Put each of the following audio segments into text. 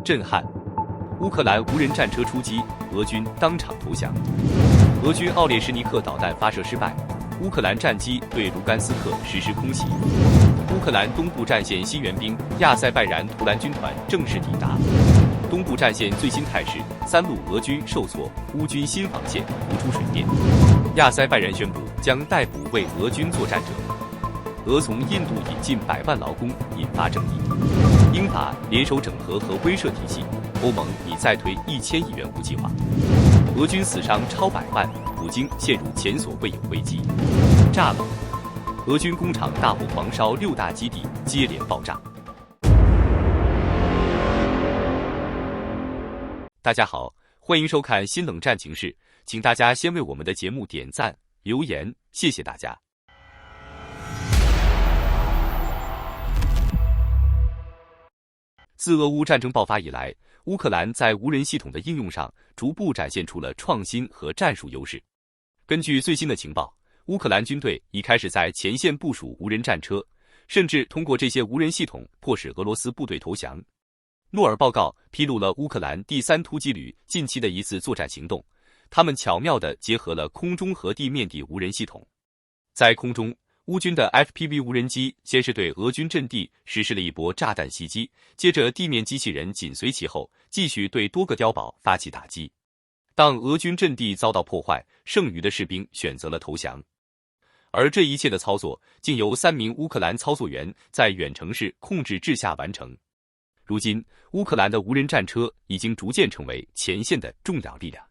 震撼！乌克兰无人战车出击，俄军当场投降。俄军奥列什尼克导弹发射失败，乌克兰战机对卢甘斯克实施空袭。乌克兰东部战线新援兵亚塞拜然图兰军团正式抵达。东部战线最新态势：三路俄军受挫，乌军新防线浮出水面。亚塞拜然宣布将逮捕为俄军作战者。俄从印度引进100万劳工，引发争议。英法联手整合和威慑体系，欧盟拟再推1000亿元计划。俄军死伤超100万，普京陷入前所未有危机。炸了！俄军工厂大火狂烧6大基地，接连爆炸。大家好，欢迎收看新冷战情事，请大家先为我们的节目点赞、留言，谢谢大家。自俄乌战争爆发以来，乌克兰在无人系统的应用上逐步展现出了创新和战术优势。根据最新的情报，乌克兰军队已开始在前线部署无人战车，甚至通过这些无人系统迫使俄罗斯部队投降。诺尔报告披露了乌克兰第3突击旅近期的一次作战行动，他们巧妙地结合了空中和地面的无人系统。在空中，乌军的 FPV 无人机先是对俄军阵地实施了一波炸弹袭击，接着地面机器人紧随其后，继续对多个碉堡发起打击。当俄军阵地遭到破坏，剩余的士兵选择了投降。而这一切的操作竟由3名乌克兰操作员在远程式控制之下完成。如今，乌克兰的无人战车已经逐渐成为前线的重要力量。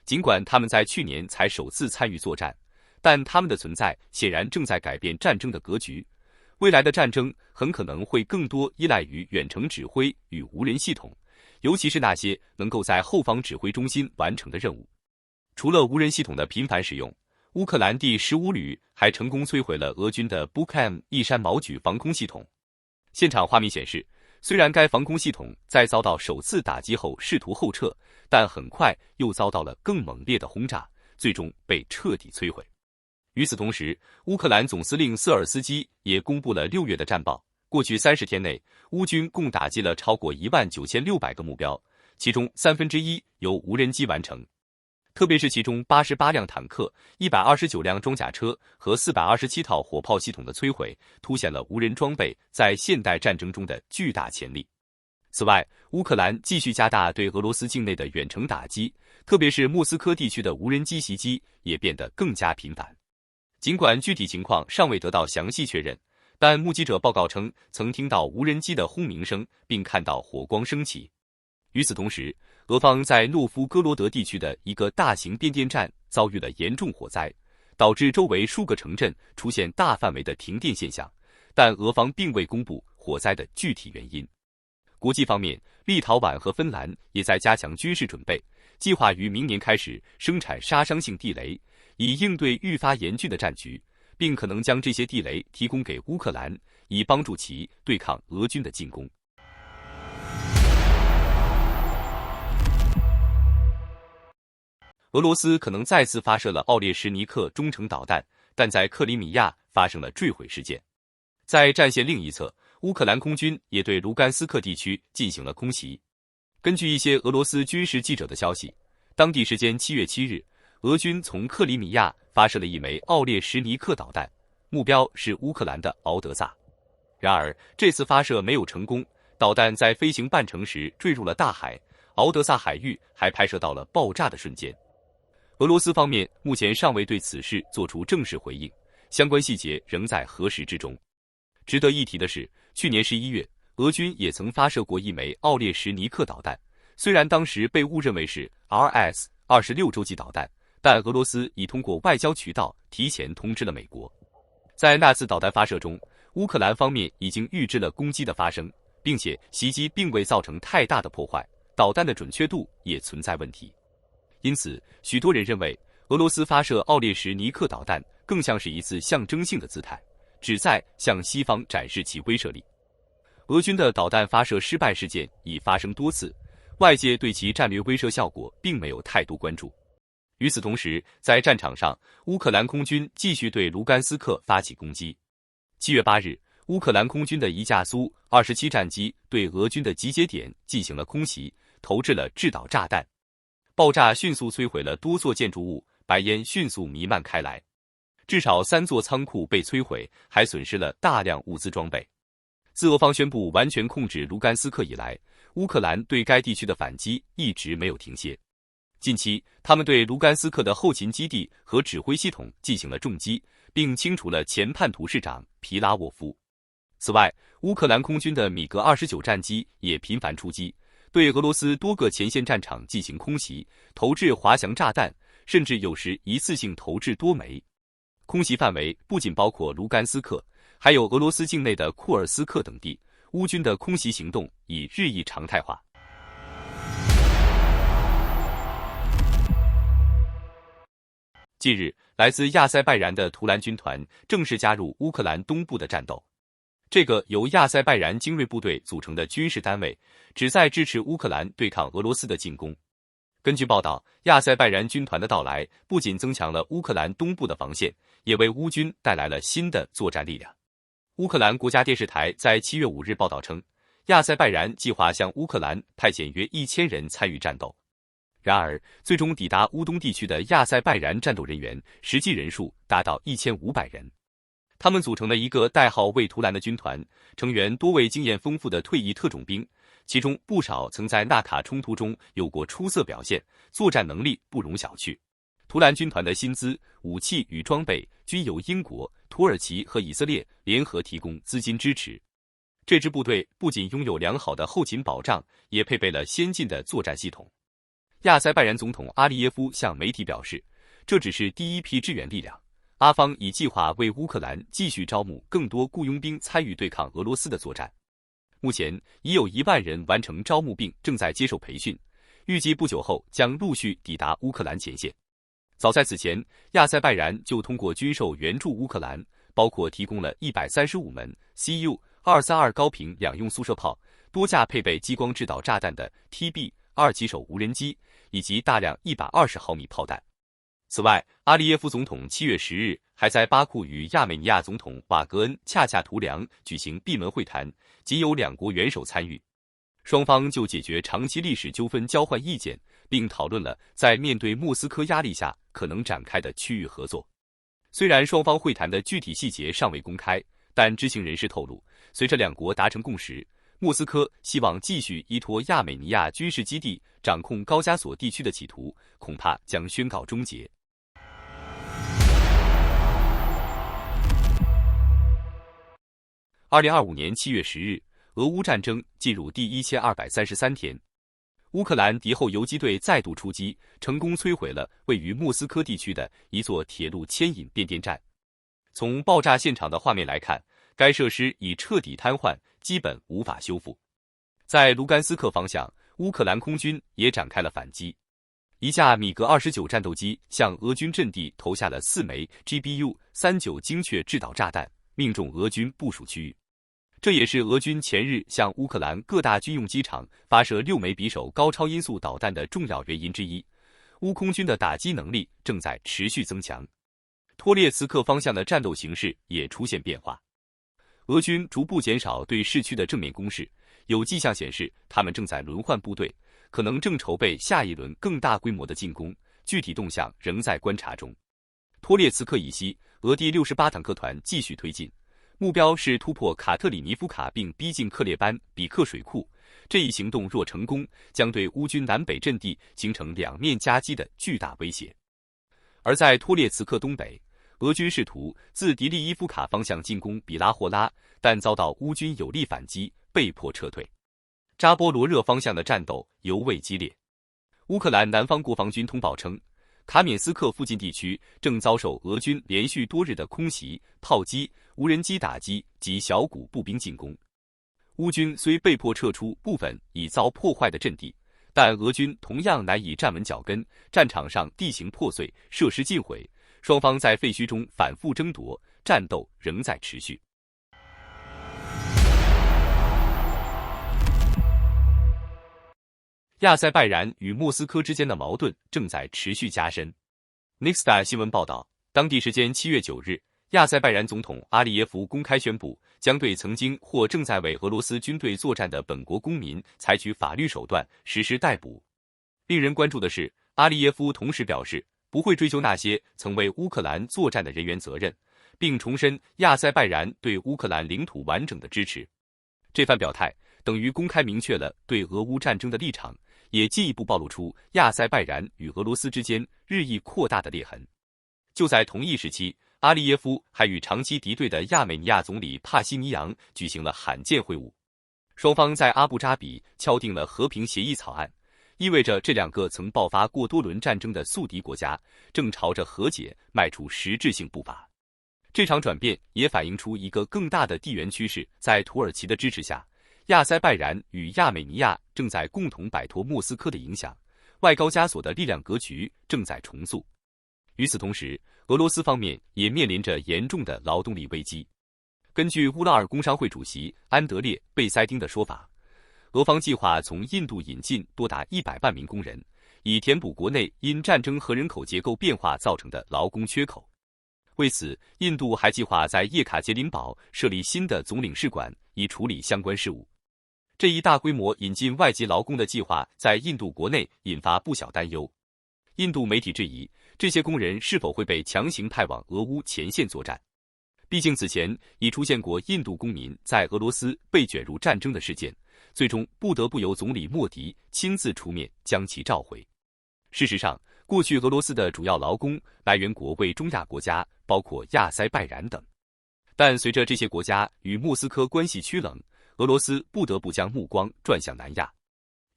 尽管他们在去年才首次参与作战，但他们的存在显然正在改变战争的格局。未来的战争很可能会更多依赖于远程指挥与无人系统，尤其是那些能够在后方指挥中心完成的任务。除了无人系统的频繁使用，乌克兰第15旅还成功摧毁了俄军的 Bukham 一山毛榉防空系统。现场画面显示，虽然该防空系统在遭到首次打击后试图后撤，但很快又遭到了更猛烈的轰炸，最终被彻底摧毁。与此同时，乌克兰总司令瑟尔斯基也公布了6月的战报。过去30天内，乌军共打击了超过19600个目标，其中1/3由无人机完成。特别是其中88辆坦克、129辆装甲车和427套火炮系统的摧毁，凸显了无人装备在现代战争中的巨大潜力。此外，乌克兰继续加大对俄罗斯境内的远程打击，特别是莫斯科地区的无人机袭击也变得更加频繁。尽管具体情况尚未得到详细确认，但目击者报告称曾听到无人机的轰鸣声，并看到火光升起。与此同时，俄方在诺夫哥罗德地区的一个大型变电站遭遇了严重火灾，导致周围数个城镇出现大范围的停电现象，但俄方并未公布火灾的具体原因。国际方面，立陶宛和芬兰也在加强军事准备，计划于明年开始生产杀伤性地雷，以应对愈发严峻的战局，并可能将这些地雷提供给乌克兰，以帮助其对抗俄军的进攻。俄罗斯可能再次发射了奥列什尼克中程导弹，但在克里米亚发生了坠毁事件。在战线另一侧，乌克兰空军也对卢甘斯克地区进行了空袭。根据一些俄罗斯军事记者的消息，当地时间7月7日，俄军从克里米亚发射了一枚奥列什尼克导弹，目标是乌克兰的敖德萨。然而，这次发射没有成功，导弹在飞行半程时坠入了大海，敖德萨海域还拍摄到了爆炸的瞬间。俄罗斯方面目前尚未对此事做出正式回应，相关细节仍在核实之中。值得一提的是，去年11月，俄军也曾发射过一枚奥列什尼克导弹，虽然当时被误认为是 RS-26洲际导弹，但俄罗斯已通过外交渠道提前通知了美国。在那次导弹发射中，乌克兰方面已经预知了攻击的发生，并且袭击并未造成太大的破坏，导弹的准确度也存在问题。因此，许多人认为俄罗斯发射奥列什尼克导弹更像是一次象征性的姿态，旨在向西方展示其威慑力。俄军的导弹发射失败事件已发生多次，外界对其战略威慑效果并没有太多关注。与此同时，在战场上，乌克兰空军继续对卢甘斯克发起攻击。7月8日，乌克兰空军的一架苏-27战机对俄军的集结点进行了空袭，投掷了制导炸弹，爆炸迅速摧毁了多座建筑物，白烟迅速弥漫开来。至少3座仓库被摧毁，还损失了大量物资装备。自俄方宣布完全控制卢甘斯克以来，乌克兰对该地区的反击一直没有停歇。近期，他们对卢甘斯克的后勤基地和指挥系统进行了重击，并清除了前叛徒市长皮拉沃夫。此外，乌克兰空军的米格29战机也频繁出击，对俄罗斯多个前线战场进行空袭，投掷滑翔炸弹，甚至有时一次性投掷多枚。空袭范围不仅包括卢甘斯克，还有俄罗斯境内的库尔斯克等地。乌军的空袭行动已日益常态化。近日，来自亚塞拜然的图兰军团正式加入乌克兰东部的战斗。这个由亚塞拜然精锐部队组成的军事单位，旨在支持乌克兰对抗俄罗斯的进攻。根据报道，亚塞拜然军团的到来不仅增强了乌克兰东部的防线，也为乌军带来了新的作战力量。乌克兰国家电视台在7月5日报道称，亚塞拜然计划向乌克兰派遣约1000人参与战斗。然而，最终抵达乌东地区的亚塞拜然战斗人员实际人数达到1500人。他们组成了一个代号为图兰的军团，成员多为经验丰富的退役特种兵，其中不少曾在纳卡冲突中有过出色表现，作战能力不容小觑。图兰军团的薪资、武器与装备均由英国、土耳其和以色列联合提供资金支持。这支部队不仅拥有良好的后勤保障，也配备了先进的作战系统。亚塞拜然总统阿利耶夫向媒体表示，这只是第一批支援力量，阿方已计划为乌克兰继续招募更多雇佣兵参与对抗俄罗斯的作战。目前已有1万人完成招募并正在接受培训，预计不久后将陆续抵达乌克兰前线。早在此前，亚塞拜然就通过军售援助乌克兰，包括提供了135门 Cu-232高频两用速射炮、多架配备激光制导炸弹的 TB-2骑手无人机，以及大量120毫米炮弹。此外，阿利耶夫总统7月10日还在巴库与亚美尼亚总统瓦格恩恰恰图良举行闭门会谈，仅有2国元首参与。双方就解决长期历史纠纷交换意见，并讨论了在面对莫斯科压力下可能展开的区域合作。虽然双方会谈的具体细节尚未公开，但知情人士透露，随着2国达成共识，莫斯科希望继续依托亚美尼亚军事基地掌控高加索地区的企图，恐怕将宣告终结。2025年7月10日，俄乌战争进入第1233天。乌克兰敌后游击队再度出击，成功摧毁了位于莫斯科地区的一座铁路牵引变电站。从爆炸现场的画面来看，该设施已彻底瘫痪，基本无法修复。在卢甘斯克方向，乌克兰空军也展开了反击。一架米格29战斗机向俄军阵地投下了4枚 GBU-39精确制导炸弹，命中俄军部署区域。这也是俄军前日向乌克兰各大军用机场发射6枚匕首高超音速导弹的重要原因之一。乌空军的打击能力正在持续增强。托列茨克方向的战斗形势也出现变化，俄军逐步减少对市区的正面攻势，有迹象显示他们正在轮换部队，可能正筹备下一轮更大规模的进攻，具体动向仍在观察中。托列茨克以西，俄第68坦克团继续推进，目标是突破卡特里尼夫卡并逼近克列班比克水库。这一行动若成功，将对乌军南北阵地形成两面夹击的巨大威胁。而在托列茨克东北，俄军试图自迪利伊夫卡方向进攻比拉霍拉，但遭到乌军有力反击，被迫撤退。扎波罗热方向的战斗尤为激烈。乌克兰南方国防军通报称，卡缅斯克附近地区正遭受俄军连续多日的空袭、炮击、无人机打击及小股步兵进攻。乌军虽被迫撤出部分已遭破坏的阵地，但俄军同样难以站稳脚跟，战场上地形破碎，设施尽毁，双方在废墟中反复争夺，战斗仍在持续。亚塞拜然与莫斯科之间的矛盾正在持续加深。Nexta 新闻报道，当地时间7月9日，亚塞拜然总统阿利耶夫公开宣布将对曾经或正在为俄罗斯军队作战的本国公民采取法律手段实施逮捕。令人关注的是，阿利耶夫同时表示不会追究那些曾为乌克兰作战的人员责任，并重申亚塞拜然对乌克兰领土完整的支持。这番表态等于公开明确了对俄乌战争的立场，也进一步暴露出亚塞拜然与俄罗斯之间日益扩大的裂痕。就在同一时期，阿利耶夫还与长期敌对的亚美尼亚总理帕西尼扬举行了罕见会晤，双方在阿布扎比敲定了和平协议草案，意味着这两个曾爆发过多轮战争的宿敌国家正朝着和解迈出实质性步伐。这场转变也反映出一个更大的地缘趋势，在土耳其的支持下，亚塞拜然与亚美尼亚正在共同摆脱莫斯科的影响，外高加索的力量格局正在重塑。与此同时，俄罗斯方面也面临着严重的劳动力危机。根据乌拉尔工商会主席安德烈·贝塞丁的说法，俄方计划从印度引进多达100万名工人，以填补国内因战争和人口结构变化造成的劳工缺口。为此，印度还计划在叶卡捷琳堡设立新的总领事馆，以处理相关事务。这一大规模引进外籍劳工的计划在印度国内引发不小担忧。印度媒体质疑，这些工人是否会被强行派往俄乌前线作战。毕竟此前已出现过印度公民在俄罗斯被卷入战争的事件，最终不得不由总理莫迪亲自出面将其召回。事实上，过去俄罗斯的主要劳工来源国为中亚国家，包括亚塞拜然等。但随着这些国家与莫斯科关系趋冷，俄罗斯不得不将目光转向南亚。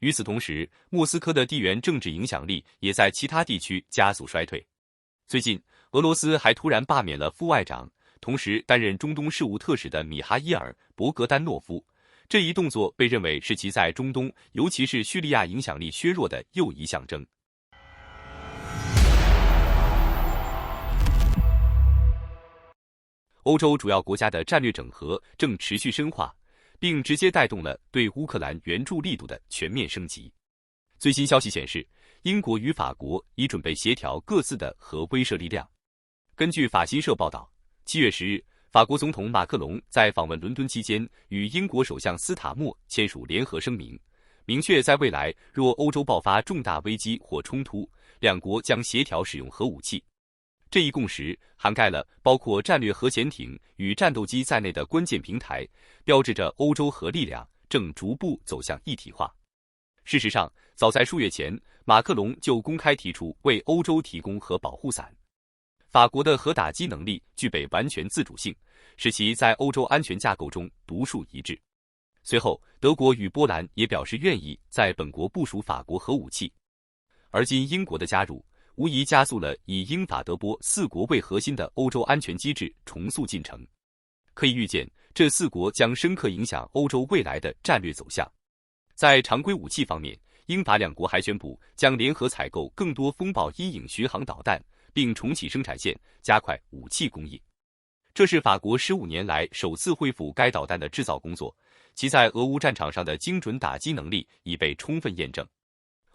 与此同时，莫斯科的地缘政治影响力也在其他地区加速衰退。最近，俄罗斯还突然罢免了副外长，同时担任中东事务特使的米哈伊尔·博格丹诺夫。这一动作被认为是其在中东，尤其是叙利亚影响力削弱的又一象征。欧洲主要国家的战略整合正持续深化，并直接带动了对乌克兰援助力度的全面升级。最新消息显示，英国与法国已准备协调各自的核威慑力量。根据法新社报道，7月10日，法国总统马克龙在访问伦敦期间与英国首相斯塔默签署联合声明，明确在未来若欧洲爆发重大危机或冲突，两国将协调使用核武器。这一共识涵盖了包括战略核潜艇与战斗机在内的关键平台，标志着欧洲核力量正逐步走向一体化。事实上，早在数月前，马克龙就公开提出为欧洲提供核保护伞。法国的核打击能力具备完全自主性，使其在欧洲安全架构中独树一帜。随后，德国与波兰也表示愿意在本国部署法国核武器。而今英国的加入，无疑加速了以英法德波4国为核心的欧洲安全机制重塑进程。可以预见，这4国将深刻影响欧洲未来的战略走向。在常规武器方面，英法两国还宣布将联合采购更多风暴阴影巡航导弹，并重启生产线，加快武器工艺。这是法国15年来首次恢复该导弹的制造工作，其在俄乌战场上的精准打击能力已被充分验证。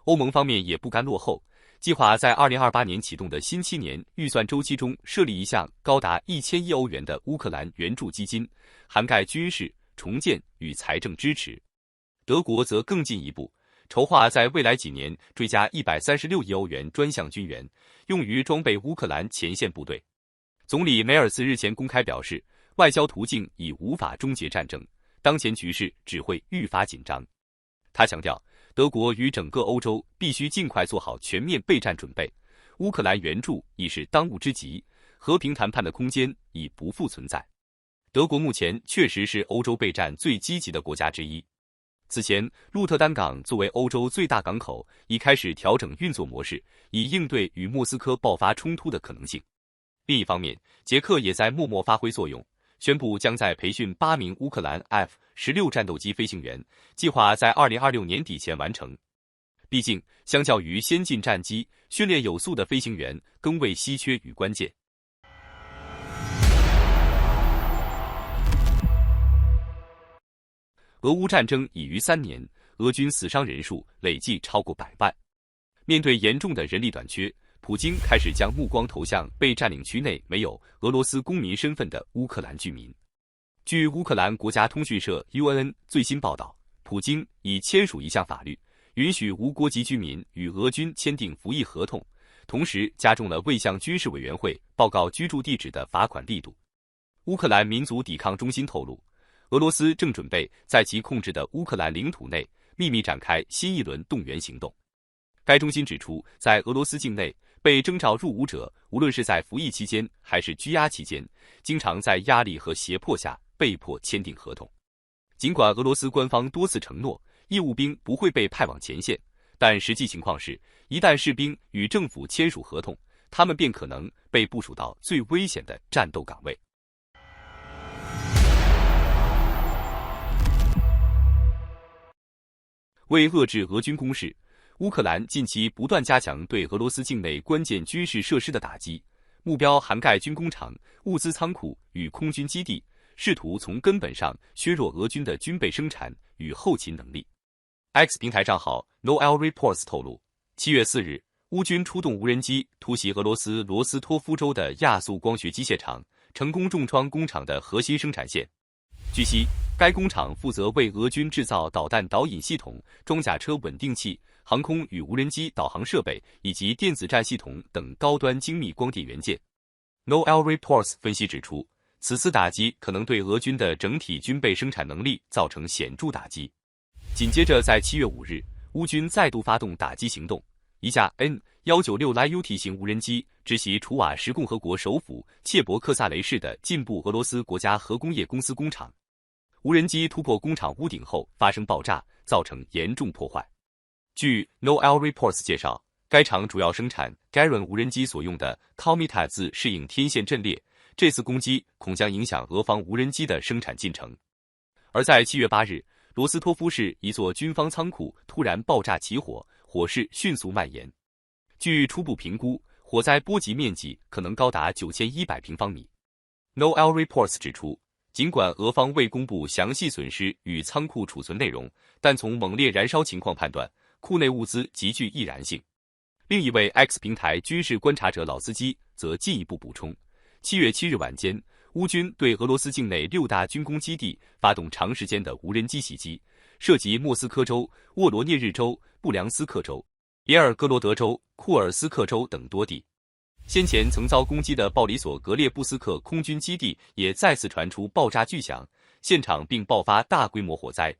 欧盟方面也不甘落后，计划在2028年启动的新7年预算周期中设立一项高达1000亿欧元的乌克兰援助基金，涵盖军事、重建与财政支持。德国则更进一步，筹划在未来几年追加136亿欧元专项军援，用于装备乌克兰前线部队。总理梅尔茨日前公开表示，外交途径已无法终结战争，当前局势只会愈发紧张。他强调，德国与整个欧洲必须尽快做好全面备战准备，乌克兰援助已是当务之急，和平谈判的空间已不复存在。德国目前确实是欧洲备战最积极的国家之一。此前，鹿特丹港作为欧洲最大港口，已开始调整运作模式，以应对与莫斯科爆发冲突的可能性。另一方面，捷克也在默默发挥作用，宣布将在培训8名乌克兰 F-16战斗机飞行员，计划在2026年底前完成。毕竟，相较于先进战机，训练有素的飞行员更为稀缺与关键。俄乌战争已逾3年，俄军死伤人数累计超过100万。面对严重的人力短缺，普京开始将目光投向被占领区内没有俄罗斯公民身份的乌克兰居民。据乌克兰国家通讯社 UNN 最新报道，普京已签署一项法律，允许无国籍居民与俄军签订服役合同，同时加重了未向军事委员会报告居住地址的罚款力度。乌克兰民族抵抗中心透露，俄罗斯正准备在其控制的乌克兰领土内秘密展开新一轮动员行动。该中心指出，在俄罗斯境内被征召入伍者，无论是在服役期间还是拘押期间，经常在压力和胁迫下被迫签订合同。尽管俄罗斯官方多次承诺义务兵不会被派往前线，但实际情况是，一旦士兵与政府签署合同，他们便可能被部署到最危险的战斗岗位。为遏制俄军攻势，乌克兰近期不断加强对俄罗斯境内关键军事设施的打击，目标涵盖军工厂、物资仓库与空军基地，试图从根本上削弱俄军的军备生产与后勤能力。X 平台账号 Noel Reports 透露，7月4日，乌军出动无人机突袭俄罗斯罗斯托夫州的亚速光学机械厂，成功重创工厂的核心生产线。据悉，该工厂负责为俄军制造导弹导引系统、装甲车稳定器、航空与无人机导航设备以及电子战系统等高端精密光电元件。Noel Reports 分析指出，此次打击可能对俄军的整体军备生产能力造成显著打击。紧接着，在7月5日，乌军再度发动打击行动，一架 N-196 Lyuty 型无人机直袭楚瓦什共和国首府切博克萨雷市的进步俄罗斯国家核工业公司工厂。无人机突破工厂屋顶后发生爆炸，造成严重破坏。据 Noel Reports 介绍，该厂主要生产 Garan 无人机所用的 Kamikaze 适应天线阵列，这次攻击恐将影响俄方无人机的生产进程。而在7月8日，罗斯托夫市一座军方仓库突然爆炸起火，火势迅速蔓延。据初步评估，火灾波及面积可能高达9100平方米。Noel Reports 指出，尽管俄方未公布详细损失与仓库储存内容，但从猛烈燃烧情况判断，库内物资极具易燃性。另一位 X 平台军事观察者老司机则进一步补充，7月7日晚间，乌军对俄罗斯境内6大军工基地发动长时间的无人机袭击，涉及莫斯科州、沃罗涅日州、布良斯克州、别尔哥罗德州、库尔斯克州等多地。先前曾遭攻击的鲍里索格列布斯克空军基地也再次传出爆炸巨响，现场并爆发大规模火灾。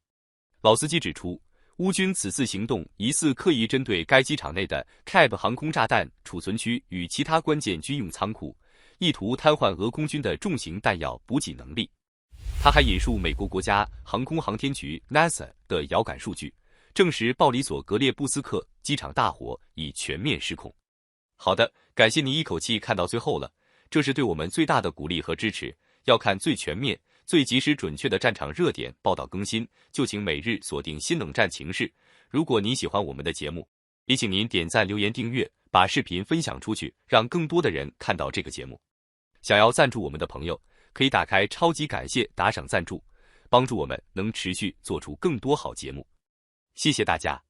老司机指出，乌军此次行动疑似刻意针对该机场内的 CAB 航空炸弹储存区与其他关键军用仓库，意图瘫痪俄空军的重型弹药补给能力。他还引述美国国家航空航天局 NASA 的遥感数据，证实鲍里索格列布斯克机场大火已全面失控。好的，感谢您一口气看到最后了，这是对我们最大的鼓励和支持。要看最全面、最及时准确的战场热点报道更新，就请每日锁定新冷战情势。如果您喜欢我们的节目，也请您点赞、留言、订阅，把视频分享出去，让更多的人看到这个节目。想要赞助我们的朋友，可以打开超级感谢打赏赞助，帮助我们能持续做出更多好节目。谢谢大家。